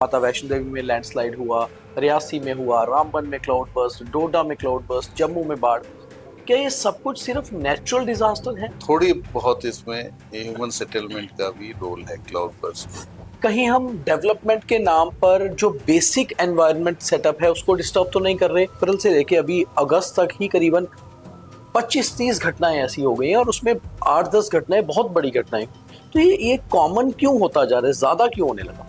माता वैष्णो देवी में लैंडस्लाइड हुआ, रियासी में हुआ, रामबन में क्लाउड बर्स्ट, डोडा में क्लाउड बर्स्ट, जम्मू में बाढ़। क्या ये सब कुछ सिर्फ नेचुरल डिजास्टर है? थोड़ी बहुत इसमें ह्यूमन सेटलमेंट का भी रोल है क्लाउड बर्स्ट में। कहीं हम डेवलपमेंट के नाम पर जो बेसिक एनवायरनमेंट सेटअप है उसको डिस्टर्ब तो नहीं कर रहे? अप्रैल से लेके अभी अगस्त तक ही करीबन 25-30 घटनाएं ऐसी हो गई हैं और उसमें 8-10 घटनाएं बहुत बड़ी घटनाएं। तो ये कॉमन क्यों होता जा रहा है, ज्यादा क्यों होने लगा?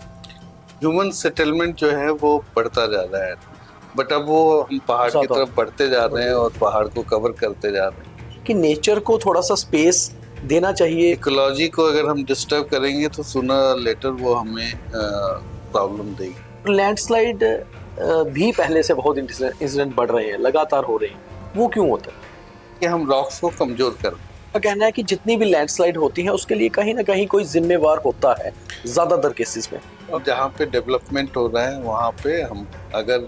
ह्यूमन सेटलमेंट जो है वो बढ़ता जा रहा है, बट अब वो हम पहाड़ की तरफ बढ़ते जा रहे हैं और पहाड़ को कवर करते जा रहे हैं। कि नेचर को थोड़ा सा स्पेस देना चाहिए। इकोलॉजी को अगर हम डिस्टर्ब करेंगे तो सूनर लेटर वो हमें प्रॉब्लम देगी। लैंडस्लाइड भी पहले से बहुत इंसिडेंट बढ़ रहे हैं, लगातार हो रहे हैं, वो क्यों होता है? कि हम रॉक्स को कमजोर कर रहे हैं। कहना है कि जितनी भी लैंडस्लाइड होती है उसके लिए कहीं ना कहीं कोई जिम्मेवार होता है ज्यादातर केसेस में। और जहाँ पे डेवलपमेंट हो रहा है वहाँ पे हम अगर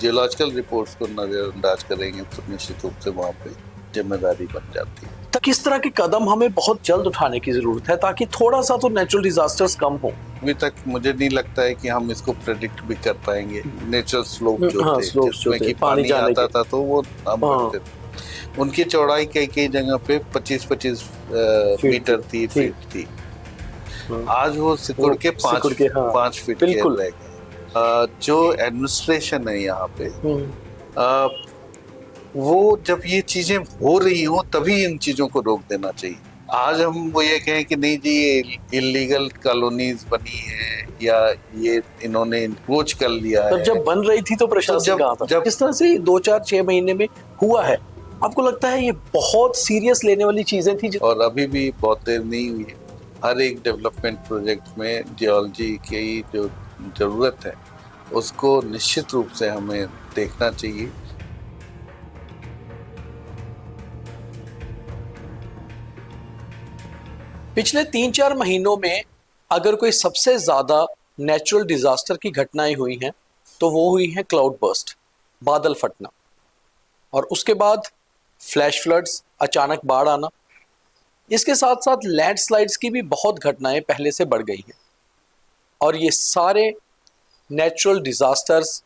जियोलॉजिकल रिपोर्ट्स को नजरअंदाज करेंगे तो निश्चित रूप से वहाँ पे जिम्मेदारी बन जाती है। तो किस तरह के कदम हमें बहुत जल्द उठाने की जरूरत है ताकि थोड़ा सा तो नेचुरल डिजास्टर्स कम हो? अभी तक मुझे नहीं लगता है कि हम इसको प्रेडिक्ट भी कर पाएंगे। नेचुरल स्लोप जो हाँ, थे जिसमें कि पानी आता था तो वो हम बढ़ते थे। उनकी चौड़ाई कई कई जगह पे 25-25 मीटर थी, फीट थी। आज वो सिकुड़ के 5 फीट के रह गए। जो एडमिनिस्ट्रेशन है यहाँ पे वो जब ये चीजें हो रही हो तभी इन चीजों को रोक देना चाहिए। आज हम वो ये कहें कि नहीं जी ये इलीगल कॉलोनीज बनी है या ये इन्होंने इंक्रोच कर लिया है। जब बन रही थी तो प्रशासन कहाँ था? जिस तरह से 2-4-6 महीने में हुआ है, आपको लगता है ये बहुत सीरियस लेने वाली चीजें थी? और अभी भी बहुत देर नहीं हुई है। हर एक डेवलपमेंट प्रोजेक्ट में जियोलॉजी की जो जरूरत है उसको निश्चित रूप से हमें देखना चाहिए। पिछले 3-4 महीनों में अगर कोई सबसे ज्यादा नेचुरल डिजास्टर की घटनाएं हुई हैं तो वो हुई है क्लाउड बर्स्ट, बादल फटना, और उसके बाद फ्लैश फ्लड्स, अचानक बाढ़ आना। इसके साथ साथ लैंडस्लाइड्स की भी बहुत घटनाएं पहले से बढ़ गई हैं और ये सारे नेचुरल डिजास्टर्स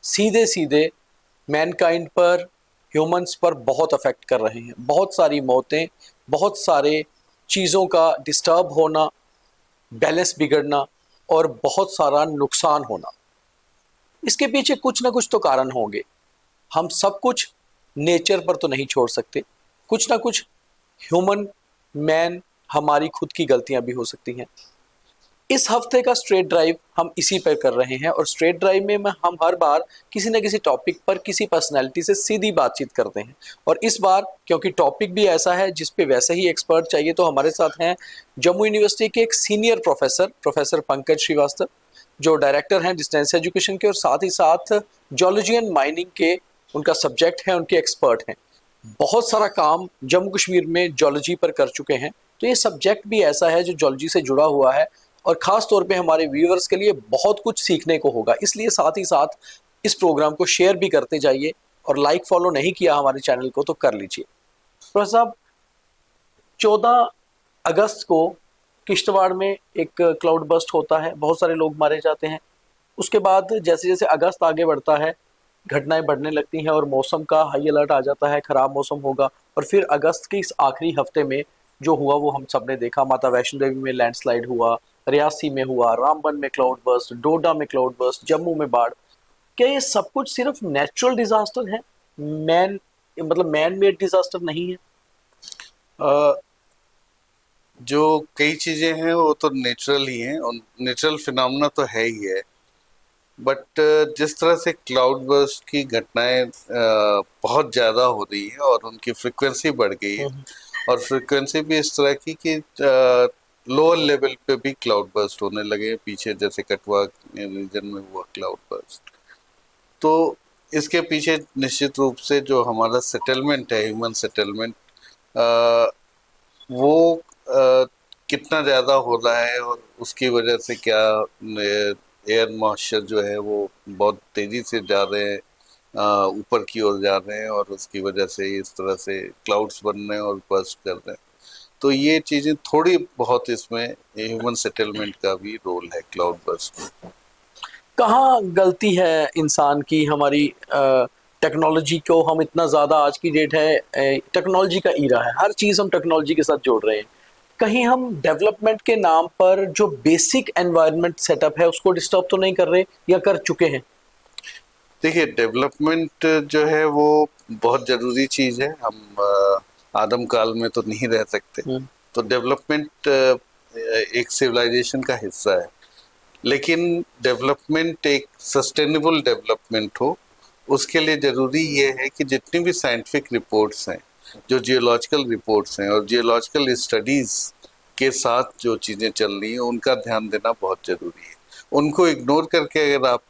सीधे सीधे मैनकाइंड पर, ह्यूमंस पर बहुत अफेक्ट कर रहे हैं। बहुत सारी मौतें, बहुत सारे चीज़ों का डिस्टर्ब होना, बैलेंस बिगड़ना और बहुत सारा नुकसान होना। इसके पीछे कुछ ना कुछ तो कारण होंगे। हम सब कुछ नेचर पर तो नहीं छोड़ सकते, कुछ ना कुछ ह्यूमन मैन हमारी खुद की गलतियां भी हो सकती हैं। इस हफ्ते का स्ट्रेट ड्राइव हम इसी पर कर रहे हैं और स्ट्रेट ड्राइव में हम हर बार किसी न किसी टॉपिक पर किसी पर्सनैलिटी से सीधी बातचीत करते हैं। और इस बार क्योंकि टॉपिक भी ऐसा है जिस पे वैसे ही एक्सपर्ट चाहिए, तो हमारे साथ हैं जम्मू यूनिवर्सिटी के एक सीनियर प्रोफेसर पंकज श्रीवास्तव, जो डायरेक्टर हैं डिस्टेंस एजुकेशन के, और साथ ही साथ जियोलॉजी एंड माइनिंग के उनका सब्जेक्ट है, उनके एक्सपर्ट हैं। बहुत सारा काम जम्मू कश्मीर में जियोलॉजी पर कर चुके हैं, तो ये सब्जेक्ट भी ऐसा है जो जियोलॉजी से जुड़ा हुआ है और ख़ास तौर पे हमारे व्यूअर्स के लिए बहुत कुछ सीखने को होगा। इसलिए साथ ही साथ इस प्रोग्राम को शेयर भी करते जाइए और लाइक फॉलो नहीं किया हमारे चैनल को तो कर लीजिए। प्रोफेसर साहब, 14 अगस्त को किश्तवाड़ में एक क्लाउड बर्स्ट होता है, बहुत सारे लोग मारे जाते हैं। उसके बाद जैसे जैसे अगस्त आगे बढ़ता है घटनाएं बढ़ने लगती हैं और मौसम का हाई अलर्ट आ जाता है, ख़राब मौसम होगा। और फिर अगस्त के इस आखिरी हफ्ते में जो हुआ वो हम सब ने देखा। माता वैष्णो देवी में लैंडस्लाइड हुआ, रियासी में हुआ, रामबन में क्लाउड बर्स्ट, डोडा में क्लाउड बर्स्ट, जम्मू में बाढ़। क्या ये सब कुछ सिर्फ नेचुरल डिजास्टर है, मैन मेड डिजास्टर नहीं है? जो कई चीजें हैं वो तो नेचुरल ही हैं और नेचुरल फिनोमेना तो है ही है, बट जिस तरह से क्लाउड बर्स्ट की घटनाएं बहुत ज़्यादा हो रही है और उनकी फ्रिक्वेंसी बढ़ गई है, और फ्रिक्वेंसी भी इस तरह की कि लोअर लेवल पे भी क्लाउड बर्स्ट होने लगे हैं। पीछे जैसे कठुआ रीजन में हुआ क्लाउड बर्स्ट, तो इसके पीछे निश्चित रूप से जो हमारा सेटलमेंट है, ह्यूमन सेटलमेंट, वो कितना ज़्यादा हो रहा है और उसकी वजह से क्या एयर मॉइस्चर जो है वो बहुत तेज़ी से जा रहे हैं, ऊपर की ओर जा रहे हैं और उसकी वजह से इस तरह से क्लाउड्स बन रहे हैं और बर्स्ट कर रहे हैं। तो ये चीज़ें थोड़ी बहुत इसमें ह्यूमन सेटलमेंट का भी रोल है क्लाउड बर्स्ट में। कहाँ गलती है इंसान की, हमारी टेक्नोलॉजी को हम इतना ज़्यादा, आज की डेट है टेक्नोलॉजी का ईरा है, हर चीज़ हम टेक्नोलॉजी के साथ जोड़ रहे हैं, कहीं हम डेवलपमेंट के नाम पर जो बेसिक एनवायरनमेंट सेटअप है उसको डिस्टर्ब तो नहीं कर रहे या कर चुके हैं? देखिए, डेवलपमेंट जो है वो बहुत जरूरी चीज है। हम आदम काल में तो नहीं रह सकते, तो डेवलपमेंट एक सिविलाइजेशन का हिस्सा है। लेकिन डेवलपमेंट एक सस्टेनेबल डेवलपमेंट हो, उसके लिए जरूरी ये है कि जितनी भी साइंटिफिक रिपोर्ट्स हैं, जो जियोलॉजिकल रिपोर्ट्स हैं और जियोलॉजिकल स्टडीज के साथ जो चीजें चल रही हैं, उनका ध्यान देना बहुत जरूरी है। उनको इग्नोर करके अगर आप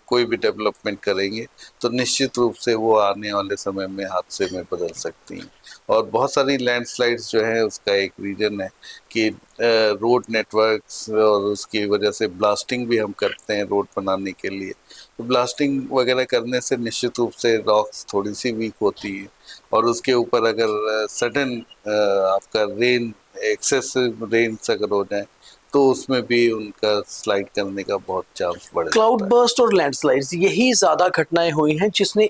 कोई भी डेवलपमेंट करेंगे तो निश्चित रूप से वो आने वाले समय में हादसे में बदल सकती हैं। और बहुत सारी लैंडस्लाइड्स जो है उसका एक रीजन है कि रोड नेटवर्क्स, और उसकी वजह से ब्लास्टिंग भी हम करते हैं रोड बनाने के लिए। तो ब्लास्टिंग वगैरह करने से निश्चित रूप से रॉक्स थोड़ी सी वीक होती है, और उसके ऊपर अगर सडन आपका रेन, एक्सेसिव रेन्स अगर हो जाए तो उसमें भी उनका स्लाइड करने का बहुत चांस बढ़ क्लाउड जाता है। बर्स्ट और लैंडस्लाइड्स, यही ज़्यादा घटनाएं हुई हैं जिसने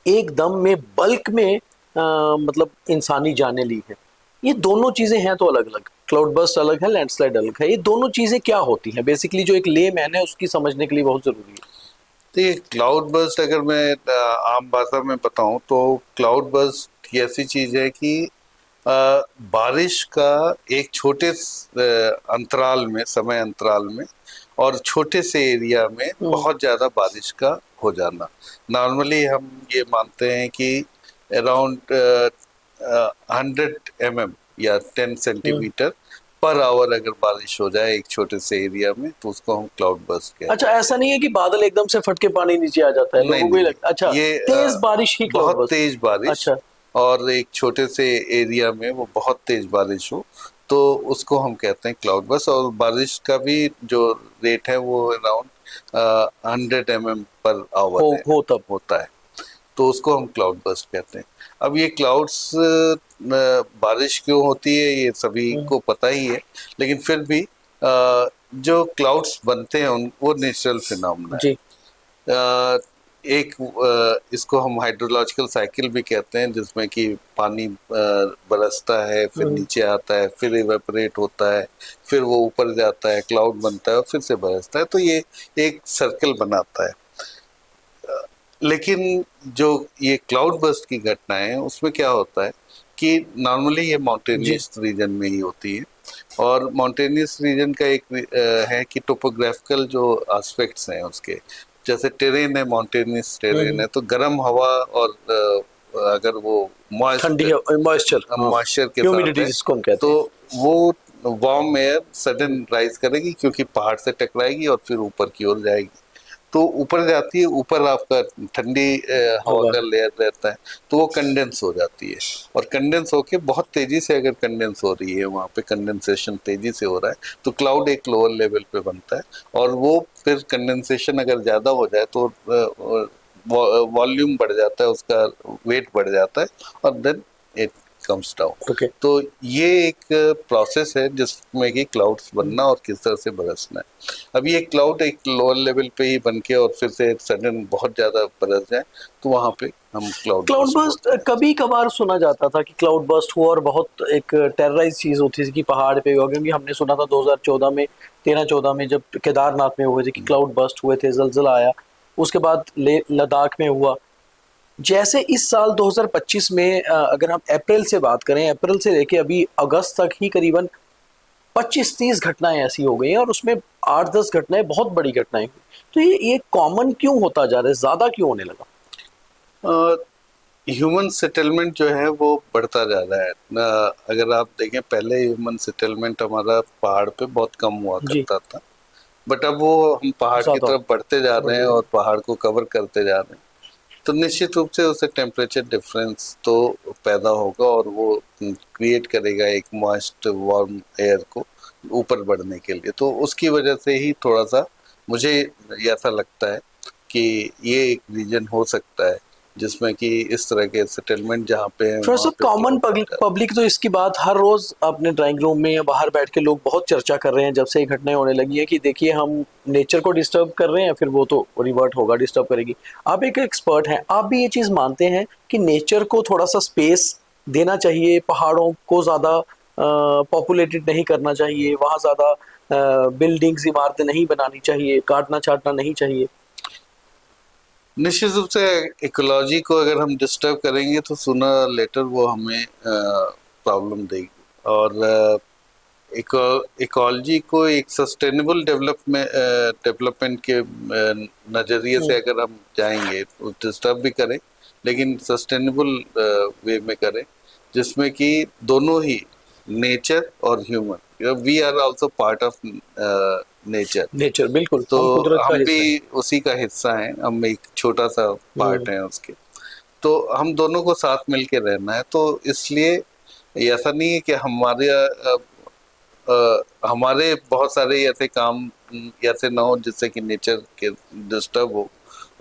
एकदम में बल्क में मतलब इंसानी जानें ली हैं। ये दोनों चीज़ें हैं तो अलग अलग, क्लाउड बर्स्ट अलग है, लैंडस्लाइड अलग है, ये दोनों चीज़ें क्या होती हैं बेसिकली, जो एक ले मैन है उसकी समझने के लिए बहुत ज़रूरी है। तो ये क्लाउड बर्स्ट अगर मैं आम भाषा में बताऊं तो क्लाउड बर्स्ट ऐसी चीज है कि बारिश का एक छोटे अंतराल में, समय अंतराल में और छोटे से एरिया में बहुत ज्यादा बारिश का हो जाना। नॉर्मली हम ये मानते हैं कि अराउंड 100 mm या 10 सेंटीमीटर पर आवर अगर बारिश हो जाए एक छोटे से एरिया में तो उसको हम क्लाउड बर्स्ट कहते हैं। अच्छा, ऐसा नहीं है कि बादल एकदम से फट के पानी नीचे आ जाता है, नहीं लोगों को ही नहीं, लगता, अच्छा ये तेज बारिश ही क्लाउड बहुत बर्स्ट? तेज बारिश, अच्छा, और एक छोटे से एरिया में वो बहुत तेज बारिश हो तो उसको हम कहते हैं क्लाउड बर्स्ट। और बारिश का भी जो रेट है वो अराउंड 100 mm पर आवर है, हो तब होता है, तो उसको हम क्लाउड बर्स्ट कहते हैं। अब ये क्लाउड्स बारिश क्यों होती है ये सभी को पता ही है, लेकिन फिर भी जो क्लाउड्स बनते हैं वो नेचुरल फिनोमेना जी। है। एक इसको हम हाइड्रोलॉजिकल साइकिल भी कहते हैं, जिसमें कि पानी बरसता है, फिर नीचे आता है, फिर इवेपोरेट होता है, फिर वो ऊपर जाता है, क्लाउड बनता है और फिर से बरसता है, तो ये एक सर्कल बनाता है। लेकिन जो ये क्लाउड बर्स्ट की घटनाएं हैं उसमें क्या होता है कि नॉर्मली ये माउंटेनियस रीजन में ही होती है, और माउंटेनियस रीजन का एक है कि टोपोग्राफिकल जो एस्पेक्ट्स हैं उसके, जैसे टेरेन है, माउंटेनियस टेरेन है, तो गर्म हवा और अगर वो ठंडी मॉइस्चर, मॉइस्चर के साथ ह्यूमिडिटी है जिसको हम कहते तो हैं। वो वार्म एयर सडन राइज करेगी, क्योंकि पहाड़ से टकराएगी और फिर ऊपर की ओर जाएगी, तो ऊपर जाती है, ऊपर आपका ठंडी हवा हवा। का लेयर रहता है, तो वो कंडेंस हो जाती है, और कंडेंस होके बहुत तेजी से अगर कंडेंस हो रही है, वहाँ पे कंडेंसेशन तेजी से हो रहा है, तो क्लाउड एक लोअर लेवल पे बनता है, और वो फिर कंडेंसेशन अगर ज्यादा हो जाए तो वॉल्यूम बढ़ जाता है, उसका वेट बढ़ जाता है, और then it comes down. Okay. तो ये एक प्रोसेस है जिसमें कि क्लाउड्स बनना और किस तरह से बरसना है। अब ये क्लाउड एक लोअर लेवल पे ही बन के और फिर से सडन बहुत ज्यादा बरस जाए तो वहां पे हम क्लाउड बर्स्ट कभी कभार सुना जाता था कि क्लाउड बर्स्ट हुआ और बहुत एक टेरराइज चीज होती थी कि पहाड़ पे हुआ, क्योंकि हमने सुना था 2014 में, 13-14 में जब केदारनाथ में हुए थे कि क्लाउड बर्स्ट हुए थे, जलजला आया, उसके बाद लद्दाख में हुआ। जैसे इस साल 2025 में अगर हम अप्रैल से बात करें, अप्रैल से लेके अभी अगस्त तक ही करीबन 25-30 घटनाएं ऐसी हो गई हैं, और उसमें 8-10 घटनाएं बहुत बड़ी घटनाएं हुई। तो ये कॉमन क्यों होता जा रहा है, ज्यादा क्यों होने लगा? ह्यूमन सेटलमेंट जो है वो बढ़ता जा रहा है अगर आप देखें, पहले ह्यूमन सेटलमेंट हमारा पहाड़ पे बहुत कम हुआ करता था, बट अब वो हम पहाड़ की तरफ बढ़ते जा रहे हैं और पहाड़ को कवर करते जा रहे हैं, तो निश्चित रूप से उससे टेम्परेचर डिफरेंस तो पैदा होगा, और वो क्रिएट करेगा एक मॉइस्ट वार्म एयर को ऊपर बढ़ने के लिए। तो उसकी वजह से ही थोड़ा सा मुझे ऐसा लगता है कि ये एक रीजन हो सकता है जिसमें कि इस तरह के सेटलमेंट जहाँ पे हैं थोड़ा वहाँ सा पे कॉमन cloud बन जाता पब्लिक तो इसकी बात हर रोज अपने ड्राइंग रूम में या बाहर बैठ के लोग बहुत चर्चा कर रहे हैं जब से ये घटनाएं होने लगी है कि देखिए हम नेचर को डिस्टर्ब कर रहे हैं, फिर वो तो रिवर्ट होगा, डिस्टर्ब करेगी। आप एक एक्सपर्ट हैं, आप भी ये चीज़ मानते हैं कि नेचर को थोड़ा सा स्पेस देना चाहिए, पहाड़ों को ज़्यादा पॉपुलेटेड नहीं करना चाहिए, वहाँ ज़्यादा बिल्डिंग्स इमारतें नहीं बनानी चाहिए, काटना छाटना नहीं चाहिए? निश्चित रूप से इकोलॉजी को अगर हम डिस्टर्ब करेंगे तो सूनर लेटर वो हमें प्रॉब्लम देगी। और इकोलॉजी को एक सस्टेनेबल डेवलपमेंट के नज़रिए से अगर हम जाएंगे तो डिस्टर्ब भी करें लेकिन सस्टेनेबल वे में करें, जिसमें कि दोनों ही नेचर और human, we are also part of nature. Nature बिल्कुल, तो हम कुदरत का हम हिस्सा हैं। भी उसी का हिस्सा हैं, हम एक छोटा सा पार्ट हैं उसके। तो हम दोनों को साथ मिलके रहना है। तो इसलिए ऐसा नहीं है कि हमारे बहुत सारे ऐसे काम ऐसे ना हो जिससे कि नेचर के डिस्टर्ब हो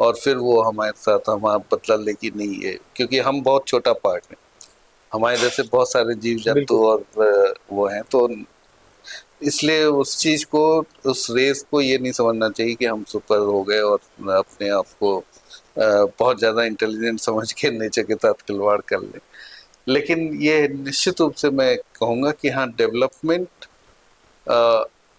और फिर वो हमारे साथ हमारा बदला लेगी, नहीं है, क्योंकि हम बहुत छोटा पार्ट हैं, हमारे जैसे बहुत सारे जीव बिल्कुल। जंतु और वो हैं। तो इसलिए उस चीज को, उस रेस को ये नहीं समझना चाहिए कि हम सुपर हो गए और अपने आप को बहुत ज्यादा इंटेलिजेंट समझ के नेचर के साथ खिलवाड़ कर ले। लेकिन ये निश्चित रूप से मैं कहूँगा कि हाँ, डेवलपमेंट,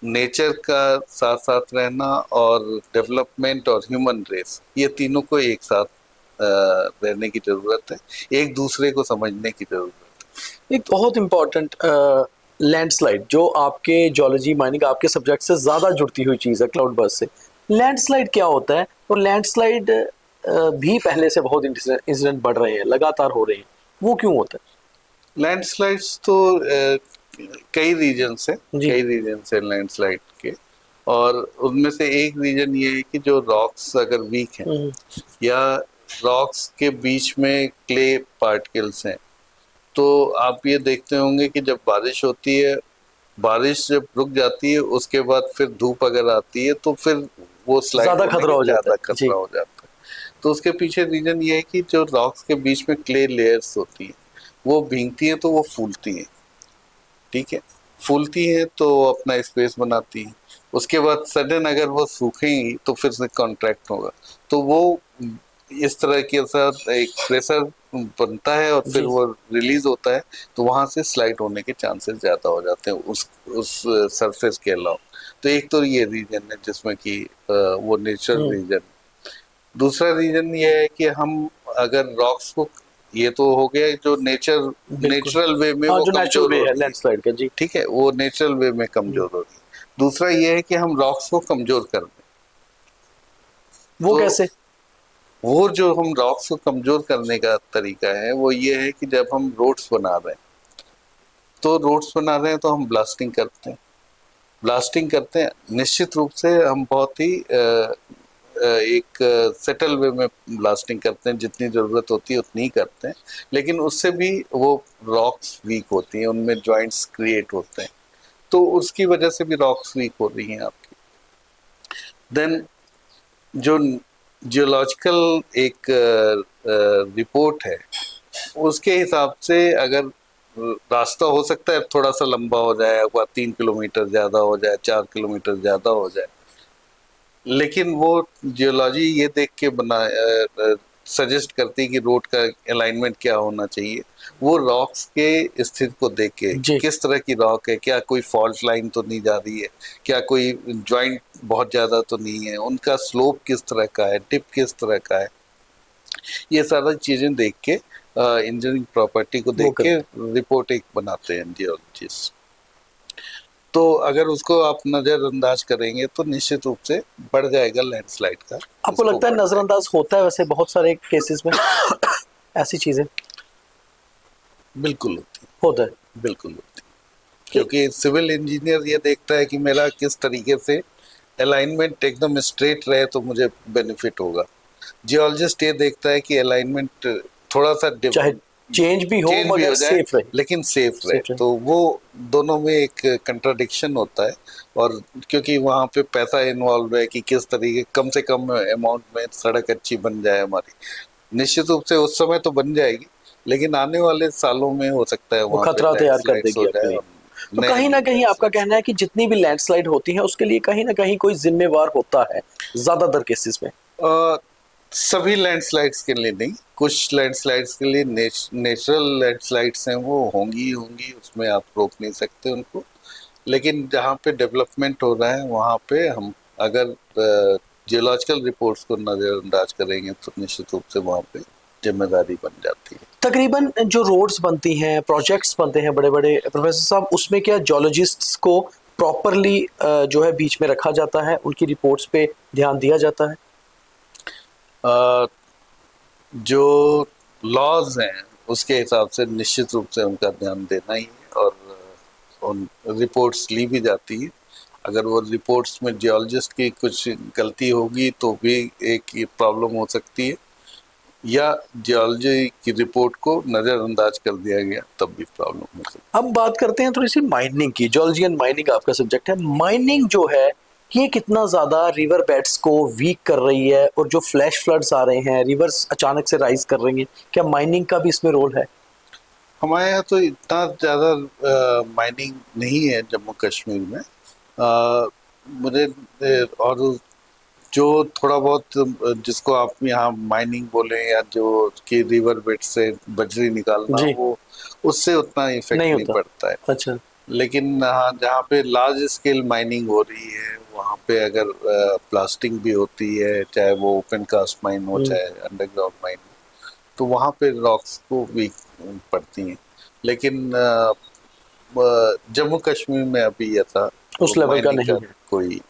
नेचर का साथ साथ रहना और डेवलपमेंट और ह्यूमन रेस, ये तीनों को एक साथ रहने की जरूरत है, एक दूसरे को समझने की जरूरत है। एक बहुत इम्पॉर्टेंट लैंडस्लाइड जो आपके जियोलॉजी माइनिंग आपके सब्जेक्ट से ज़्यादा जुड़ती हुई चीज़ है, क्लाउड बर्स्ट से। लैंडस्लाइड क्या होता है? और लैंडस्लाइड भी पहले से बहुत इंसिडेंट बढ़ रहे हैं, लगातार हो रहे हैं, वो क्यों होता लैंडस्लाइड्स तो कई रीजन से जी। लैंडस्लाइड के, और उनमें से एक रीजन ये है कि जो रॉक्स अगर वीक हैं है? या रॉक्स के बीच में क्ले पार्टिकल्स हैं, तो आप ये देखते होंगे कि जब बारिश होती है, बारिश जब रुक जाती है उसके बाद फिर धूप अगर आती है तो फिर वो स्लाइड ज़्यादा होने खतरा का हो जाता ज्यादा है जी। खतरा हो जाता है। तो उसके पीछे रीजन ये है कि जो रॉक्स के बीच में क्ले लेयर्स होती हैं वो भीगती हैं तो वो फूलती हैं, ठीक है, फूलती हैं तो अपना स्पेस बनाती हैं। उसके बाद सडन अगर वो सूखेंगी तो फिर से कॉन्ट्रैक्ट होगा, तो वो इस तरह के साथ एक प्रेशर बनता है और फिर जी। वो रिलीज होता है, तो वहां से स्लाइड होने के चांसेस ज्यादा हो जाते हैं उस सरफेस के अलावा। तो एक तो ये रीजन है जिसमें कि वो नेचुरल रीजन। दूसरा रीजन ये है कि हम अगर रॉक्स को, ये तो हो गया जो बिल्कुल। नेचुरल वे में हाँ, वो जो नेचुरल कमजोर वे हो है रही है, लैंडस्लाइड का जी। ठीक है, वो नेचुरल वे में कमजोर हो रही है। दूसरा ये है कि हम रॉक्स को कमजोर कर दें। वो तो कैसे? वो जो हम रॉक्स को कमजोर करने का तरीका है वो ये है कि जब हम रोड्स बना रहे हैं, तो रोड्स बना रहे हैं तो हम ब्लास्टिंग करते हैं। निश्चित रूप से हम बहुत ही एक सेटल वे में ब्लास्टिंग करते हैं, जितनी ज़रूरत होती है उतनी ही करते हैं, लेकिन उससे भी वो रॉक्स वीक होती हैं, उनमें जॉइंट्स क्रिएट होते हैं, तो उसकी वजह से भी रॉक्स वीक हो रही हैं आपकी। देन जो जियोलॉजिकल एक रिपोर्ट है उसके हिसाब से अगर रास्ता हो सकता है थोड़ा सा लंबा हो जाए, 3 किलोमीटर ज्यादा हो जाए, 4 किलोमीटर ज्यादा हो जाए, लेकिन वो जियोलॉजी ये देख के सजेस्ट करती है कि रोड का अलाइनमेंट क्या होना चाहिए, वो रॉक्स के स्थिति को देख के कि जी। किस तरह की रॉक है, क्या कोई फॉल्ट लाइन तो नहीं जा रही है, क्या कोई ज्वाइंट बहुत ज्यादा तो नहीं है, उनका स्लोप किस तरह का है, टिप किस तरह का है, ये सारी चीजें देख के इंजीनियरिंग प्रॉपर्टी को देख के रिपोर्ट एक बनाते हैं जियोलॉजिस्ट। तो अगर उसको आप नजरअंदाज करेंगे तो निश्चित रूप से बढ़ जाएगा लैंडस्लाइड का। आपको लगता है नजरअंदाज होता है वैसे बहुत सारे केसेस में ऐसी चीजें? बिल्कुल होती होता है। बिल्कुल होती, क्योंकि सिविल इंजीनियर ये देखता है कि मेरा किस तरीके से अलाइनमेंट एकदम स्ट्रेट रहे तो मुझे बेनिफिट होगा। जियोलॉजिस्ट ये देखता है कि अलाइनमेंट थोड़ा सा चाहे चेंज भी हो मगर सेफ रहे, लेकिन सेफ रहे। तो वो दोनों में एक कंट्राडिक्शन होता है, और क्योंकि वहाँ पे पैसा इन्वॉल्व है कि किस तरीके कम से कम अमाउंट में सड़क अच्छी बन जाए हमारी, निश्चित रूप से उस समय तो बन जाएगी, लेकिन आने वाले सालों में हो सकता है वो वहाँ पे खतरा तैयार कर लैंडस्लाइड्स देगी हो आपके जाए लिए। और तो नए कहीं ना कहीं आपका लैंडस्लाइड्स। कहना है कि जितनी भी लैंडस्लाइड होती है उसके लिए कहीं ना कहीं कोई जिम्मेवार होता है ज्यादातर केसेस में। अ, सभी लैंडस्लाइड्स के लिए नहीं, कुछ लैंडस्लाइड्स के लिए नेचुरल लैंडस्लाइड्स हैं, वो होंगी ही होंगी, उसमें आप रोक नहीं सकते उनको। लेकिन जहाँ पे डेवलपमेंट हो रहा है वहाँ पे हम अगर जियोलॉजिकल रिपोर्ट्स को नज़रअंदाज करेंगे तो निश्चित रूप से वहाँ पे जिम्मेदारी बन जाती है। तकरीबन जो रोड्स बनती हैं, प्रोजेक्ट्स बनते हैं बड़े बड़े, प्रोफेसर साहब, उसमें क्या जियोलॉजिस्ट्स को प्रॉपरली जो है बीच में रखा जाता है, उनकी रिपोर्ट्स पे ध्यान दिया जाता है? अ, जो लॉज हैं उसके हिसाब से निश्चित रूप से उनका ध्यान देना ही है, और उन रिपोर्ट्स ली भी जाती है। अगर वो रिपोर्ट्स में जियोलॉजिस्ट की कुछ गलती होगी तो भी एक ये प्रॉब्लम हो सकती है, या जियोलॉजी की रिपोर्ट को नज़रअंदाज कर दिया गया तब भी प्रॉब्लम हो सकती अब बात करते हैं थोड़ी सी माइनिंग की। जियोलॉजी एंड माइनिंग आपका सब्जेक्ट है। माइनिंग जो है ये कितना ज़्यादा रिवर बेड्स को वीक कर रही है, और जो फ्लैश फ्लड्स आ रहे हैं, रिवर्स अचानक से राइज कर रही हैं, क्या माइनिंग का भी इसमें रोल है? है। हमारे यहाँ तो इतना ज़्यादा माइनिंग नहीं है जम्मू कश्मीर में। मुझे और जो थोड़ा बहुत जिसको आप यहाँ माइनिंग बोले, या जो कि रिवर बेड से बजरी निकालना, जी, वो उससे उतना इफेक्ट नहीं नहीं होता। पड़ता है। अच्छा। लेकिन हाँ, जहाँ पे लार्ज स्केल माइनिंग हो रही है वहाँ पे अगर प्लास्टिंग भी होती है, चाहे वो ओपन कास्ट माइन हो चाहे अंडरग्राउंड माइन हो, तो वहाँ पे रॉक्स को वीक पड़ती हैं। लेकिन जम्मू कश्मीर में अभी ऐसा उस लेवल का माइनिंग नहीं का है। कोई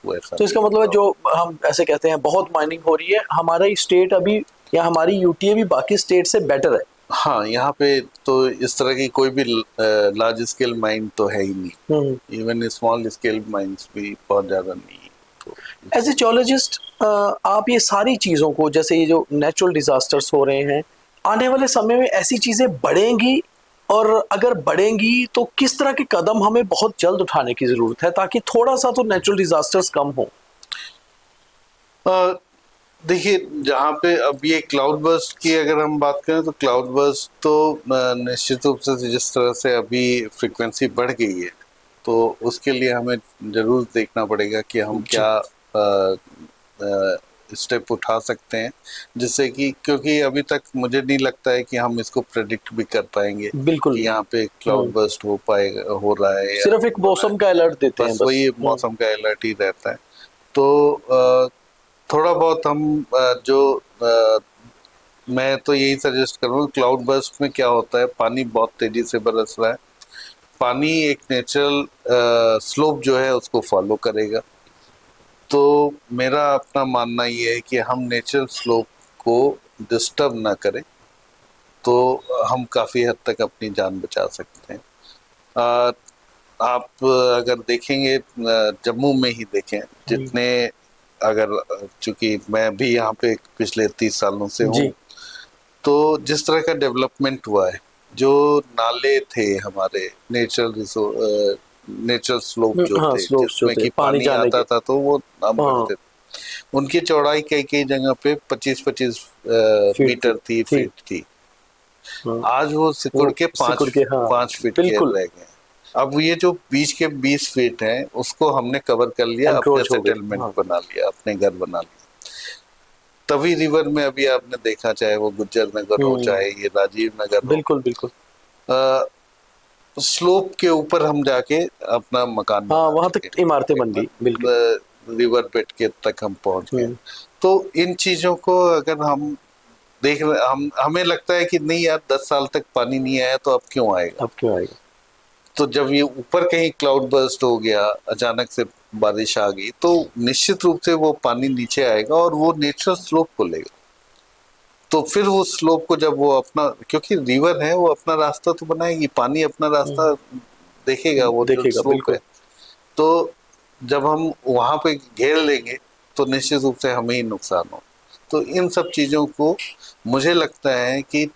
वैसा तो इसका नहीं मतलब है, है। जो हम ऐसे कहते हैं बहुत माइनिंग हो रही है, हमारा स्टेट अभी या हमारी यूटी भी बाकी स्टेट से बेटर है। हाँ, यहाँ पे तो इस तरह की कोई भी लार्ज स्केल माइन तो है ही नहीं, इवन स्मॉल स्केल माइंस भी बहुत ज़्यादा नहीं है। तो एज ए जियोलॉजिस्ट आप ये सारी चीज़ों को, जैसे ये जो नेचुरल डिजास्टर्स हो रहे हैं, आने वाले समय में ऐसी चीज़ें बढ़ेंगी, और अगर बढ़ेंगी तो किस तरह के कदम हमें बहुत जल्द उठाने की ज़रूरत है ताकि थोड़ा सा तो नेचुरल डिजास्टर्स कम हो? अ, देखिए, जहाँ पे अब ये क्लाउड बर्स्ट की अगर हम बात करें तो क्लाउड बर्स्ट तो निश्चित रूप से जिस तरह से अभी फ्रिक्वेंसी बढ़ गई है, तो उसके लिए हमें ज़रूर देखना पड़ेगा कि हम जी, क्या स्टेप उठा सकते हैं, जिससे कि, क्योंकि अभी तक मुझे नहीं लगता है कि हम इसको प्रेडिक्ट भी कर पाएंगे बिल्कुल कि नहीं। यहाँ पे क्लाउड बर्स्ट हो पाएगा, हो रहा है या सिर्फ नहीं एक हो रहा है। मौसम का अलर्ट देते हैं बस बस। वही मौसम का अलर्ट ही रहता है। तो थोड़ा बहुत हम मैं तो यही सजेस्ट करूँगा, क्लाउड बर्स्ट में क्या होता है, पानी बहुत तेजी से बरस रहा है, पानी एक नेचुरल स्लोप जो है उसको फॉलो करेगा। तो मेरा अपना मानना ये है कि हम नेचुरल स्लोप को डिस्टर्ब ना करें, तो हम काफ़ी हद तक अपनी जान बचा सकते हैं। अ, आप अगर देखेंगे, जम्मू में ही देखें, जितने, अगर चूंकि मैं भी यहाँ पे पिछले 30 सालों से हूँ, जी। तो जिस तरह का डेवलपमेंट हुआ है, जो नाले थे हमारे, नेचुरल स्लोप जो हाँ, थे स्लोप्स जो जिसमें थे कि पानी पानी जाने आता के। था तो वो हम हाँ, बढ़ते थे, उनकी चौड़ाई कई कई जगह पे 25-25 फीट थी। मीटर थी, थी। फीट थी। हाँ, आज वो सिकुड़ वो के सिकुड़ के, हाँ, 5 फीट के बिल्कुल रह गए। अब ये जो बीच के 20 फीट हैं उसको हमने कवर कर लिया, अपने एनक्रोच हो गए। सेटलमेंट हाँ, बना लिया, अपने घर बना लिया। तवी रिवर में अभी आपने देखा, चाहे वो गुज्जर नगर हो चाहे ये राजीव नगर हो, बिल्कुल बिल्कुल। स्लोप के ऊपर हम जाके अपना मकान हाँ, बना वहां लिए, तक इमारतें बन गई, बिल्कुल। रिवर बेड के तक हम पहुंच गए। तो इन चीजों को अगर हम देख रहे, हम हमें लगता है कि नहीं यार, 10 साल तक पानी नहीं आया तो अब क्यों आएगा। अब क्यों आएगा? तो जब ये ऊपर कहीं क्लाउड बर्स्ट हो गया, अचानक से बारिश आ गई, तो निश्चित रूप से वो पानी नीचे आएगा और वो नेचुरल स्लोप को लेगा। तो फिर वो स्लोप को जब वो अपना, क्योंकि रिवर है वो अपना रास्ता तो बनाएगी, पानी अपना रास्ता देखेगा, वो जो देखेगा, स्लोप है। बिल्कुल। तो जब हम वहां पे घेर लेंगे तो निश्चित रूप से हमें ही नुकसान हो। तो इन सब चीजों को मुझे लगता है कि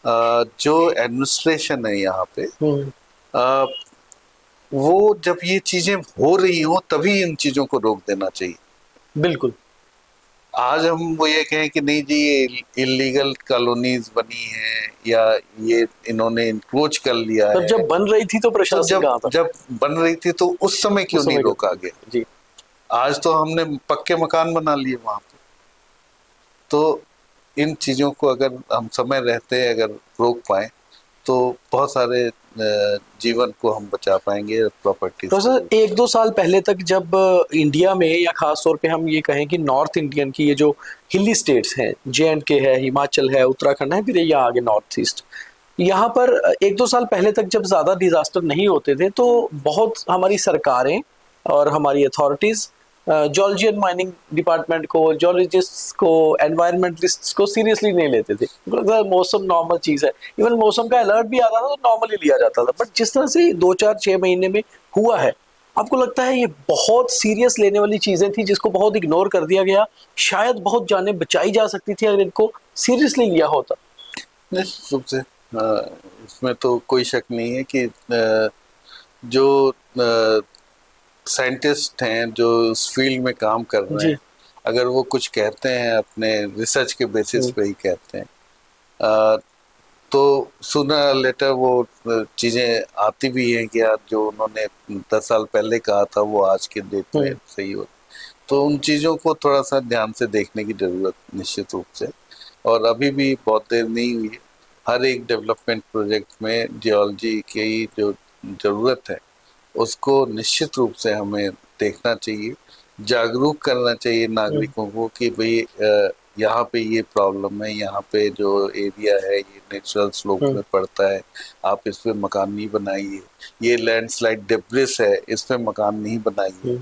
जो एडमिनिस्ट्रेशन है यहाँ पे, अ, वो जब ये चीजें हो रही हो तभी इन चीजों को रोक देना चाहिए। बिल्कुल। आज हम वो ये कहें कि नहीं जी ये इलीगल कॉलोनीज बनी है या ये इन्होंने इंक्रोच कर लिया तब है, जब बन रही थी तो तो प्रशासन कहाँ था? जब बन रही थी तो उस समय क्यों उस नहीं समय रोका गया? जी। आज तो हमने पक्के मकान बना लिए वहां पे। तो इन चीजों को अगर हम समय रहते अगर रोक पाए तो बहुत सारे जीवन को हम बचा पाएंगे प्रॉपर्टीज तो को। सर 1-2 साल पहले तक जब इंडिया में या खास तौर पे हम ये कहें कि नॉर्थ इंडियन की ये जो हिली स्टेट्स हैं, जे-एंड-के है, हिमाचल है, उत्तराखंड है, फिर ये आगे नॉर्थ ईस्ट, यहाँ पर 1-2 साल पहले तक जब ज़्यादा डिजास्टर नहीं होते थे तो बहुत हमारी सरकारें और हमारी अथॉरिटीज़ जॉलजियन माइनिंग डिपार्टमेंट को, जोलॉजिस्ट्स को, एनवायरमेंटलिस्ट्स को सीरियसली नहीं लेते थे। मतलब मौसम नॉर्मल चीज़ है, इवन मौसम का अलर्ट भी आता था तो नॉर्मली लिया जाता था। बट जिस तरह से 2-4-6 महीने में हुआ है, आपको लगता है ये बहुत सीरियस लेने वाली चीज़ें थी जिसको बहुत इग्नोर कर दिया गया? शायद बहुत जानें बचाई जा सकती थी अगर इनको सीरियसली लिया होता। निश्चित रूप से इसमें तो कोई शक नहीं है कि जो साइंटिस्ट हैं जो उस फील्ड में काम कर रहे हैं, अगर वो कुछ कहते हैं अपने रिसर्च के बेसिस पे ही कहते हैं, तो सूनर लेटर वो चीज़ें आती भी हैं कि यार जो उन्होंने 10 साल पहले कहा था वो आज के डेट में सही हो। तो उन चीज़ों को थोड़ा सा ध्यान से देखने की ज़रूरत निश्चित रूप से, और अभी भी बहुत देर नहीं हुई है। हर एक डेवलपमेंट प्रोजेक्ट में जियोलॉजी की जो ज़रूरत है उसको निश्चित रूप से हमें देखना चाहिए, जागरूक करना चाहिए नागरिकों को कि भाई यहाँ पे ये प्रॉब्लम है, यहाँ पे जो एरिया है ये नेचुरल स्लोप में पड़ता है, आप इस पे मकान नहीं बनाइए, ये लैंडस्लाइड डेब्रिस है इस पे मकान नहीं बनाइए।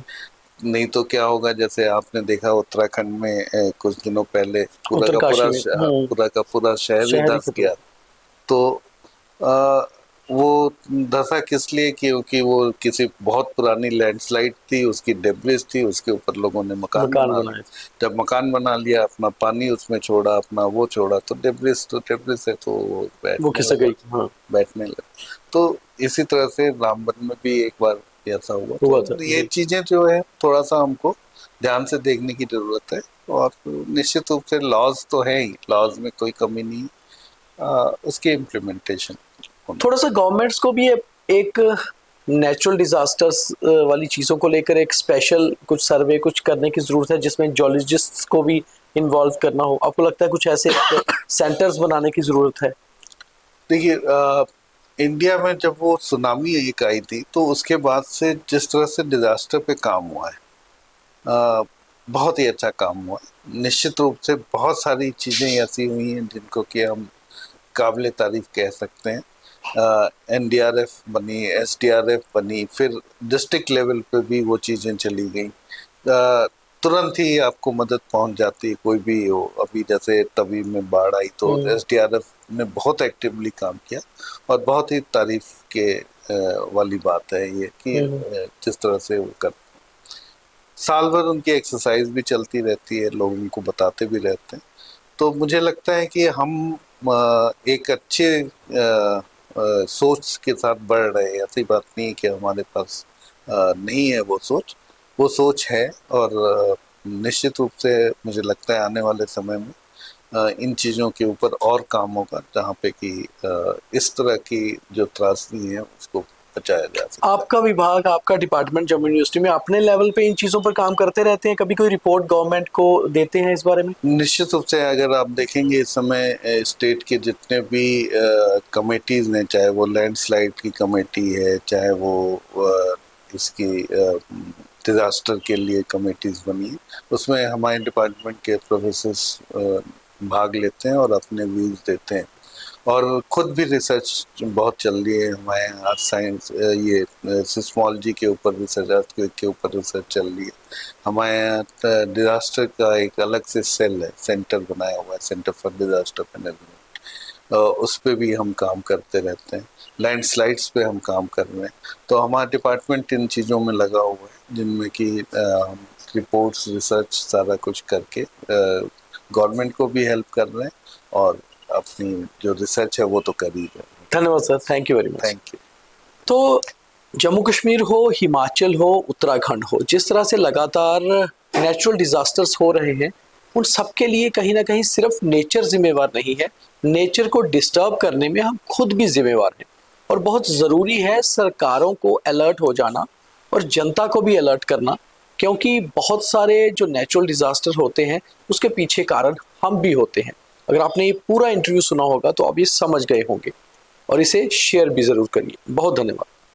नहीं तो क्या होगा, जैसे आपने देखा उत्तराखंड में कुछ दिनों पहले पूरा का पूरा शहर ही धंस गया। तो वो धंसा किस लिए? क्योंकि वो किसी बहुत पुरानी लैंडस्लाइड थी, उसकी डेब्रिस थी, उसके ऊपर लोगों ने मकान बनाया। जब मकान बना लिया, अपना पानी उसमें छोड़ा, अपना वो छोड़ा, तो डेब्रिस है तो वो खिसक गई, बैठने लगा। तो इसी तरह से रामबन में भी एक बार ऐसा हुआ। तो ये चीजें जो है थोड़ा सा हमको ध्यान से देखने की जरूरत है, और निश्चित रूप से लॉज तो है ही, लॉज में कोई कमी नहीं, उसकी इम्प्लीमेंटेशन थोड़ा सा गवर्नमेंट्स को भी एक नेचुरल डिजास्टर्स वाली चीज़ों को लेकर एक स्पेशल कुछ सर्वे कुछ करने की ज़रूरत है जिसमें जियोलॉजिस्ट्स को भी इन्वॉल्व करना हो। आपको लगता है कुछ ऐसे सेंटर्स बनाने की ज़रूरत है? देखिए, इंडिया में जब वो सुनामी एक आई थी तो उसके बाद से जिस तरह से डिजास्टर पे काम हुआ है, बहुत ही अच्छा काम हुआ। निश्चित रूप से बहुत सारी चीज़ें ऐसी हुई हैं जिनको कि हम काबिल तारीफ कह सकते हैं। NDRF बनी, SDRF बनी, फिर डिस्ट्रिक्ट लेवल पे भी वो चीज़ें चली गई, तुरंत ही आपको मदद पहुंच जाती है कोई भी हो। अभी जैसे तवी में बाढ़ आई तो SDRF ने बहुत एक्टिवली काम किया, और बहुत ही तारीफ के वाली बात है ये कि जिस तरह से वो कर, साल भर उनकी एक्सरसाइज भी चलती रहती है, लोग उनको बताते भी रहते हैं। तो मुझे लगता है कि हम एक अच्छे सोच के साथ बढ़ रहे हैं। ऐसी बात नहीं कि हमारे पास नहीं है वो सोच है, और निश्चित रूप से मुझे लगता है आने वाले समय में इन चीज़ों के ऊपर और काम होगा, जहाँ पे कि इस तरह की जो त्रासदी है उसको बचाया जा सकता है। आपका विभाग, आपका डिपार्टमेंट जम्मू यूनिवर्सिटी में अपने लेवल पे इन चीज़ों पर काम करते रहते हैं? कभी कोई रिपोर्ट गवर्नमेंट को देते हैं इस बारे में? निश्चित रूप से अगर आप देखेंगे इस समय स्टेट के जितने भी कमेटीज हैं, चाहे वो लैंडस्लाइड की कमेटी है, चाहे वो इसकी डिजास्टर के लिए कमेटीज बनी है, उसमें हमारे डिपार्टमेंट के प्रोफेसर्स भाग लेते हैं और अपने व्यूज देते हैं, और खुद भी रिसर्च बहुत चल रही है हमारे यहाँ। साइंस ये सिस्मोलॉजी के ऊपर रिसर्च, अर्थक्वेक के ऊपर रिसर्च चल रही है। हमारे यहाँ डिजास्टर का एक अलग से सेल है, सेंटर बनाया हुआ है, सेंटर फॉर डिजास्टर मैनेजमेंट, उस पर भी हम काम करते रहते हैं। लैंडस्लाइड्स पे हम काम कर रहे हैं। तो हमारा डिपार्टमेंट इन चीज़ों में लगा हुआ है, जिनमें कि हम रिपोर्ट्स, रिसर्च सारा कुछ करके गवर्नमेंट को भी हेल्प कर रहे हैं, और अपनी जो रिसर्च है वो तो कर ही रहे हैं। धन्यवाद sir, thank you very much. Thank you. तो जम्मू कश्मीर हो, हिमाचल हो, उत्तराखंड हो, जिस तरह से लगातार नेचुरल डिजास्टर्स हो रहे हैं, उन सबके लिए कहीं ना कहीं सिर्फ नेचर जिम्मेवार नहीं है, नेचर को डिस्टर्ब करने में हम खुद भी जिम्मेवार हैं। और बहुत ज़रूरी है सरकारों को अलर्ट हो जाना और जनता को भी अलर्ट करना, क्योंकि बहुत सारे जो नेचुरल डिज़ास्टर होते हैं उसके पीछे कारण हम भी होते हैं। अगर आपने ये पूरा इंटरव्यू सुना होगा तो आप ये समझ गए होंगे, और इसे शेयर भी ज़रूर करिए। बहुत धन्यवाद।